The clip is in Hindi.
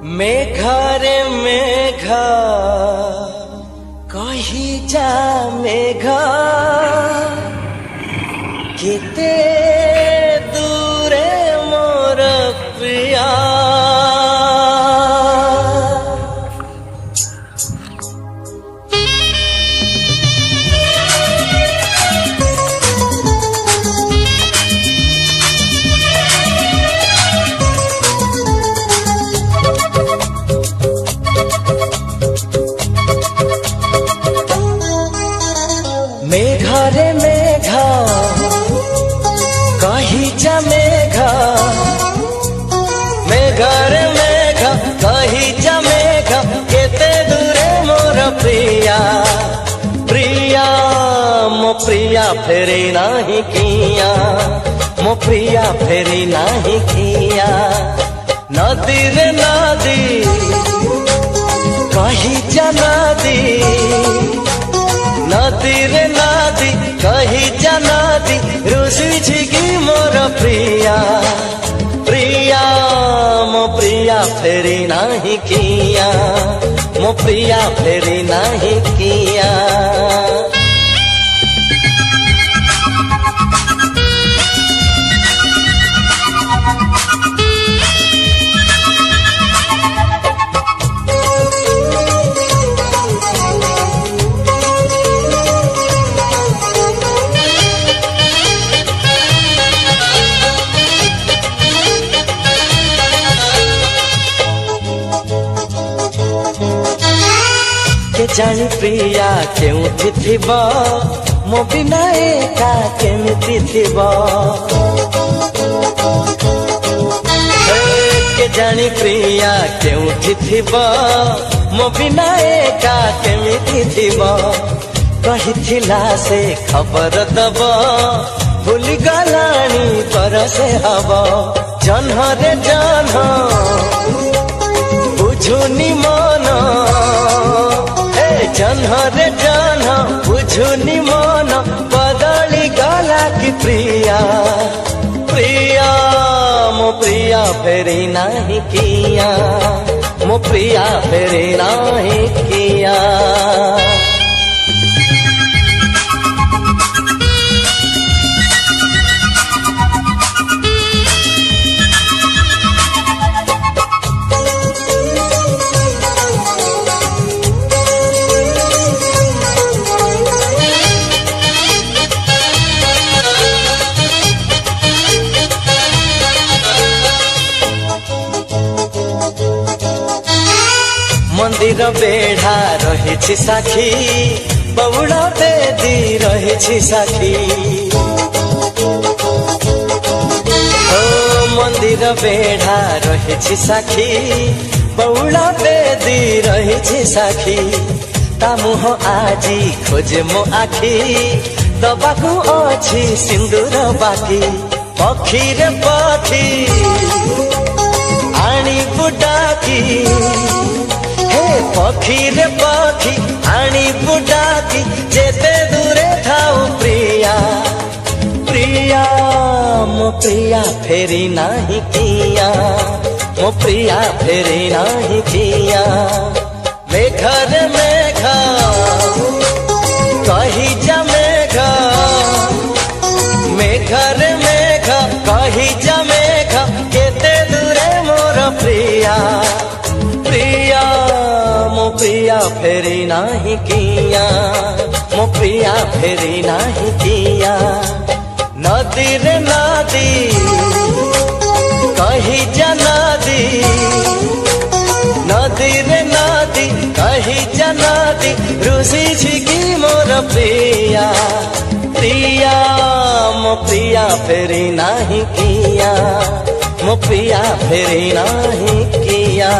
मेघा रे मेघा कही जा मेघा केते दूरे मोर प्रिया मेघा रे मेघा कही जा मेघा मेघा रे मेघा कही जा मेघा केते दूरे मोर प्रिया प्रिया मो प्रिया फेरी नाही किया मो प्रिया फेरी नाही किया नदी रे नदी कही जा नदी नदी रे नदी कही जा नदी रुसी छिगी मोर प्रिया प्रिया मो प्रिया फेरी नाही किया मो प्रिया फेरी नाही किया के जानी प्रिया केउठी थिबो मो बिना एका केमिति थिबो के जानी प्रिया केउठी थिबो मो बिना एका केमिति थिबो कहिथिला से खबर दबो भूली गलानी परसे हबो जन्ह रे जन्ह बुझुनी मन जन्ह रे जन्ह बुझुनी मन बदली गला की प्रिया प्रिया मो प्रिया फेरी नहीं किया मो प्रिया फेरी नहीं किया मंदिर बेढ़ा रही साखी बउड़ा बेदी रही साखी ओ मंदिर बेढ़ा रही साखी बउड़ा बेदी रही साखी ता मुह आजी खोजे मो आखी दबाकू अछि सिंदूर बाकी पक्षी रे पक्षी आनी बुडाकी पक्षी रे पक्षी आनी बुडाकी जेते दूरे थाऊ प्रिया प्रिया मो प्रिया फेरी नाही किया मो प्रिया फेरी नाही किया मेघा रे मेघा कही जा मेघा मेघा रे मेघा कही जा मेघा केते दूरे मोर प्रिया प्रिया मो प्रिया फेरी नाही किया मो प्रिया फेरी नाही किया नदी रे नदी कही जा नदी नदी रे नदी कही जा नदी रुसी छिगी मोर प्रिया प्रिया मो प्रिया फेरी नाही किया मो प्रिया फेरी नाही किया।